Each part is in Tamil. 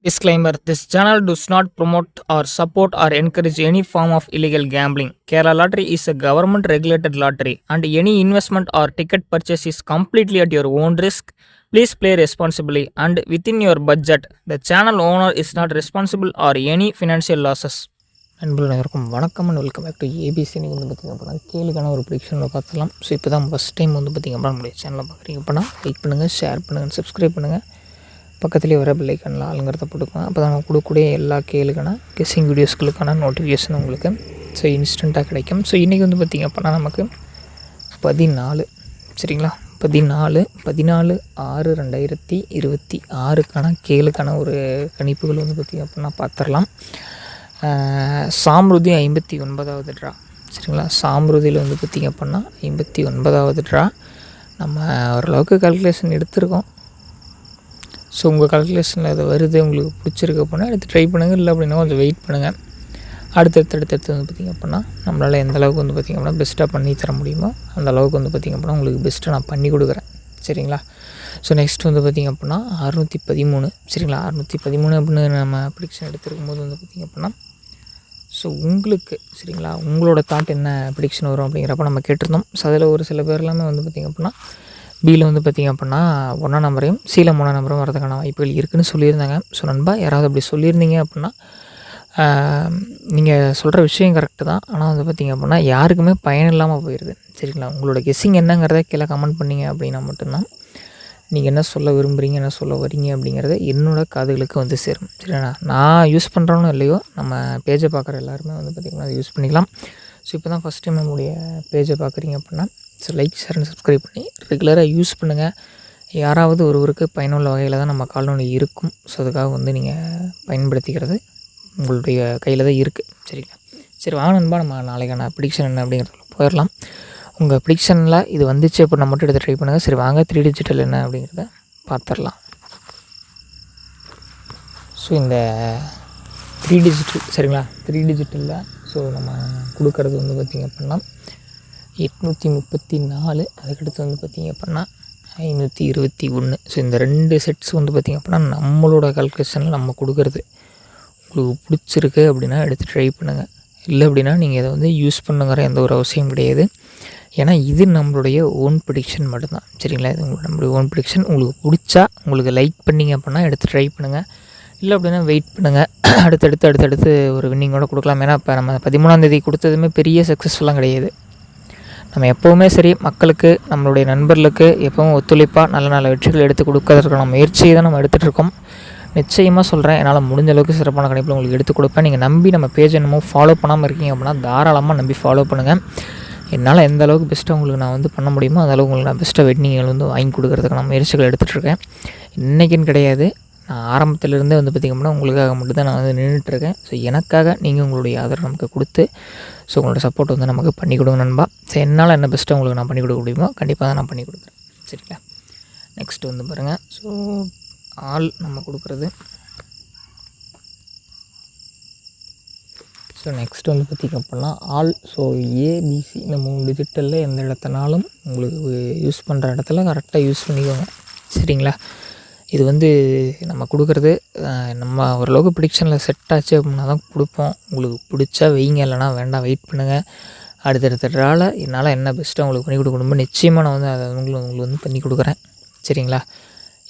Disclaimer: This channel does not promote or support or encourage any form of illegal gambling. Kerala Lottery is a government regulated lottery and any investment or ticket purchase is completely at your own risk. Please play responsibly and within your budget. The channel owner is not responsible or any financial losses. நண்பர்கள் அனைவருக்கும் வணக்கம் and welcome back to ABC. நீங்கள் வந்து பார்த்திங்க அப்படின்னா கேளுக்கான ஒரு ப்ரிடிக்ஷனில் பார்த்துக்கலாம். ஸோ இப்போ தான் ஃபஸ்ட் டைம் வந்து பார்த்திங்க அப்படின்னா நம்மளுடைய சேனலை பார்க்குறீங்க அப்படின்னா லைக் பண்ணுங்கள், ஷேர் பண்ணுங்கள், சப்ஸ்கிரைப் பண்ணுங்கள். பக்கத்துலேயே வர பெல்லைக்கானில் ஆளுங்கிறத போட்டுக்கலாம். அப்போ தான் கொடுக்கக்கூடிய எல்லா கேளுக்கான கெஸ்ஸிங் வீடியோஸ்களுக்கான நோட்டிஃபிகேஷன் உங்களுக்கு ஸோ இன்ஸ்டண்ட்டாக கிடைக்கும். ஸோ இன்றைக்கி வந்து பார்த்திங்க அப்படின்னா நமக்கு 14 சரிங்களா, 14/6/2026 கேளுக்கான ஒரு கணிப்புகள் வந்து பார்த்திங்க அப்படின்னா பார்த்துடலாம். சாம்ருதி 59வது ட்ரா சரிங்களா. சாம்ருதியில் வந்து பார்த்திங்க அப்படின்னா 59வது ட்ரா நம்ம ஓரளவுக்கு கால்குலேஷன் எடுத்திருக்கோம். ஸோ உங்கள் கால்குலேஷனில் அது வருது, உங்களுக்கு பிடிச்சிருக்கு அப்படின்னா எடுத்து ட்ரை பண்ணுங்கள். இல்லை அப்படின்னா கொஞ்சம் வெயிட் பண்ணுங்கள். அடுத்தடுத்து வந்து பார்த்திங்க அப்படின்னா நம்மளால் எந்த அளவுக்கு வந்து பார்த்திங்க அப்படின்னா பெஸ்ட்டாக பண்ணி தர முடியுமோ அந்த அளவுக்கு வந்து பார்த்திங்க அப்படின்னா உங்களுக்கு பெஸ்ட்டாக நான் பண்ணி கொடுக்குறேன் சரிங்களா. ஸோ நெக்ஸ்ட் வந்து பார்த்திங்க அப்படின்னா 613 சரிங்களா. 613 அப்படின்னு நம்ம ப்ரிடிக்ஷன் எடுத்துருக்கும் போது வந்து பார்த்திங்க அப்படின்னா ஸோ உங்களுக்கு சரிங்களா உங்களோட தாட் என்ன ப்ரிடிக்ஷன் வரும் அப்படிங்கிறப்ப நம்ம கேட்டிருந்தோம். ஸோ அதில் ஒரு சில பேர் எல்லாமே வந்து பார்த்திங்க அப்படின்னா பியில் வந்து பார்த்திங்க அப்படின்னா 1ஆம் நம்பரையும் சியில் 3ஆம் நம்பரும் வரதுக்கான வாய்ப்புகள் இருக்குதுன்னு சொல்லியிருந்தாங்க. ஸோ நண்பா யாராவது அப்படி சொல்லியிருந்தீங்க அப்படின்னா நீங்கள் சொல்கிற விஷயம் கரெக்டு தான். ஆனால் வந்து பார்த்திங்க அப்படின்னா யாருக்குமே பயன் இல்லாமல் போயிடுது சரிங்களா. உங்களோட கெஸ்ஸிங் என்னங்கிறத கீழே கமெண்ட் பண்ணிங்க அப்படின்னா மட்டும்தான் நீங்கள் என்ன சொல்ல விரும்புகிறீங்க, என்ன சொல்ல வரீங்க அப்படிங்கிறத என்னோடய காதுகளுக்கு வந்து சேரும் சரிங்களா. நான் யூஸ் பண்ணுறோன்னு இல்லையோ நம்ம பேஜை பார்க்குற எல்லாருமே வந்து பார்த்திங்கன்னா அதை யூஸ் பண்ணிக்கலாம். ஸோ இப்போ தான் ஃபஸ்ட் டைம் நம்முடைய பேஜை பார்க்குறீங்க அப்படின்னா so like, share and subscribe பண்ணி ரெகுலராக யூஸ் பண்ணுங்கள். யாராவது ஒருவருக்கு பயனுள்ள வகையில் தான் நம்ம கால்நடை இருக்கும். ஸோ அதுக்காக வந்து நீங்கள் பயன்படுத்திக்கிறது உங்களுடைய கையில் தான் இருக்குது சரிங்களா. சரி வாங்க நண்பா, நம்ம நாளைக்கான ப்ரிடிக்ஷன் என்ன அப்படிங்கிறதுல போயிடலாம். உங்கள் ப்ரிடிக்ஷனில் இது வந்துச்சு அப்படின்னா மட்டும் எடுத்து ட்ரை பண்ணுங்கள். சரி வாங்க 3 டிஜிட்டல் என்ன அப்படிங்கிறத பார்த்துடலாம். ஸோ இந்த 3 டிஜிட்டல் சரிங்களா, 3 டிஜிட்டலில் ஸோ நம்ம கொடுக்கறது வந்து பார்த்திங்க அப்படின்னா 834, அதுக்கடுத்து வந்து பார்த்திங்க அப்படின்னா 521. ஸோ இந்த 2 செட்ஸ் வந்து பார்த்திங்க அப்படின்னா நம்மளோட கால்குலேஷனில் நம்ம கொடுக்குறது. உங்களுக்கு பிடிச்சிருக்கு அப்படின்னா எடுத்து ட்ரை பண்ணுங்கள். இல்லை அப்படின்னா நீங்கள் இதை வந்து யூஸ் பண்ணுங்கிற எந்த ஒரு அவசியம் கிடையாது. ஏன்னா இது நம்மளுடைய ஓன் ப்ரிடிக்ஷன் மட்டும்தான் சரிங்களா. இது நம்மளுடைய ஓன் ப்ரிடிக்ஷன். உங்களுக்கு பிடிச்சா உங்களுக்கு லைக் பண்ணிங்க அப்படின்னா எடுத்து ட்ரை பண்ணுங்கள். இல்லை அப்படின்னா வெயிட் பண்ணுங்கள். அடுத்தடுத்து ஒரு வின்னிங்கோட கொடுக்கலாம். ஏன்னா இப்போ நம்ம 13ஆம் தேதி கொடுத்ததுமே பெரிய சக்ஸஸ்ஃபுல்லாக கிடையாது. நம்ம எப்போவுமே சரி மக்களுக்கு நம்மளுடைய நண்பர்களுக்கு எப்போவும் ஒத்துழைப்பாக நல்ல நல்ல வெற்றிகள் எடுத்து கொடுக்கறதுக்கான முயற்சியை தான் நம்ம எடுத்துகிட்டு இருக்கோம். நிச்சயமாக சொல்கிறேன், என்னால் முடிஞ்ச அளவுக்கு சிறப்பான கணிப்பில் உங்களுக்கு எடுத்து கொடுப்பேன். நீங்கள் நம்பி நம்ம பேஜ் என்னமோ ஃபாலோ பண்ணாமல் இருக்கீங்க அப்படின்னா தாராளமாக நம்பி ஃபாலோ பண்ணுங்கள். என்னால் எந்த அளவுக்கு பெஸ்ட்டாக உங்களுக்கு நான் வந்து பண்ண முடியுமோ அந்த அளவுக்கு உங்களுக்கு நான் பெஸ்ட்டாக வெட்டினிங்கள் வந்து வாங்கி கொடுக்கறதுக்கான முயற்சிகள் எடுத்துகிட்ருக்கேன். இன்றைக்கின்னு கிடையாது, நான் ஆரம்பத்திலேருந்தே வந்து பார்த்திங்க அப்படின்னா உங்களுக்காக மட்டும்தான் நான் வந்து நின்றுட்டுருக்கேன். ஸோ எனக்காக நீங்கள் உங்களுடைய ஆதரவு நமக்கு கொடுத்து ஸோ உங்களோட சப்போர்ட் வந்து நமக்கு பண்ணி கொடுங்க நண்பா. ஸோ என்னால் என்ன பெஸ்ட்டாக உங்களுக்கு நான் பண்ணி கொடுக்க முடியுமோ கண்டிப்பாக தான் நான் பண்ணி கொடுக்குறேன் சரிங்களா. நெக்ஸ்ட்டு வந்து பாருங்கள். ஸோ ஆல் நம்ம கொடுக்குறது. ஸோ நெக்ஸ்ட் வந்து பார்த்திங்க அப்படின்னா ஆல். ஸோ ஏபிசி இந்த 3 டிஜிட்டலில் எந்த இடத்துனாலும் உங்களுக்கு யூஸ் பண்ணுற இடத்துல கரெக்டாக யூஸ் பண்ணிக்கோங்க சரிங்களா. இது வந்து நம்ம கொடுக்குறது நம்ம ஓரளவுக்கு ப்ரிடிக்ஷனில் செட் ஆச்சு அப்படின்னா தான் கொடுப்போம். உங்களுக்கு பிடிச்சா வைங்க, இல்லைனா வேண்டாம் வெயிட் பண்ணுங்கள். அடுத்தடுத்த ட்ராவில் என்னால் என்ன பெஸ்ட்டாக உங்களுக்கு பண்ணி கொடுக்கணுமோ நிச்சயமாக நான் வந்து அதை உங்களுக்கு வந்து பண்ணி கொடுக்குறேன் சரிங்களா.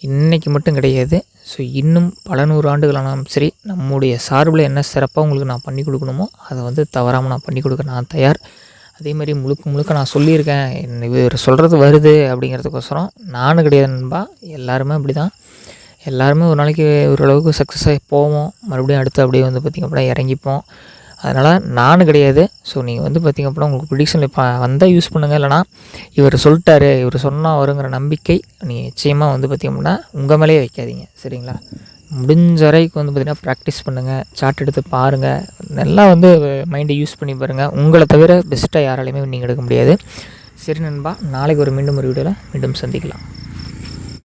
இன்றைக்கி மட்டும் கிடையாது, ஸோ இன்னும் பல 100 ஆண்டுகளானாலும் சரி நம்முடைய சார்பில் என்ன சிறப்பாக உங்களுக்கு நான் பண்ணி கொடுக்கணுமோ அதை வந்து தவறாமல் நான் பண்ணி கொடுக்க நான் தயார். அதே மாதிரி முழுக்க நான் சொல்லியிருக்கேன், இவர் சொல்கிறது வருது அப்படிங்கிறதுக்கோசரம் நானும் கிடையாது நண்பா. எல்லாருமே அப்படி தான். எல்லாருமே ஒரு நாளைக்கு ஓரளவுக்கு சக்ஸஸ் ஆகி போவோம், மறுபடியும் அடுத்து அப்படியே வந்து பார்த்திங்க அப்படின்னா இறங்கிப்போம். அதனால் நானும் கிடையாது. ஸோ நீங்கள் வந்து பார்த்திங்க அப்படின்னா உங்களுக்கு ப்ரிடிக்ஷன் இப்போ வந்தால் யூஸ் பண்ணுங்கள். இல்லைனா இவர் சொல்லிட்டாரு, இவர் சொன்னால் வருங்கிற நம்பிக்கை நீங்கள் நிச்சயமாக வந்து பார்த்திங்க அப்படின்னா உங்கள் மேலேயே வைக்காதீங்க சரிங்களா. முடிஞ்ச வரைக்கும் வந்து பார்த்திங்கன்னா ப்ராக்டிஸ் பண்ணுங்கள், சார்ட் எடுத்து பாருங்கள், நல்லா வந்து மைண்டை யூஸ் பண்ணி பாருங்கள். உங்களை தவிர பெஸ்ட்டாக யாராலையுமே நீங்கள் எடுக்க முடியாது. சரி நண்பா, நாளைக்கு மீண்டும் ஒரு வீடியோவில் மீண்டும் சந்திக்கலாம்.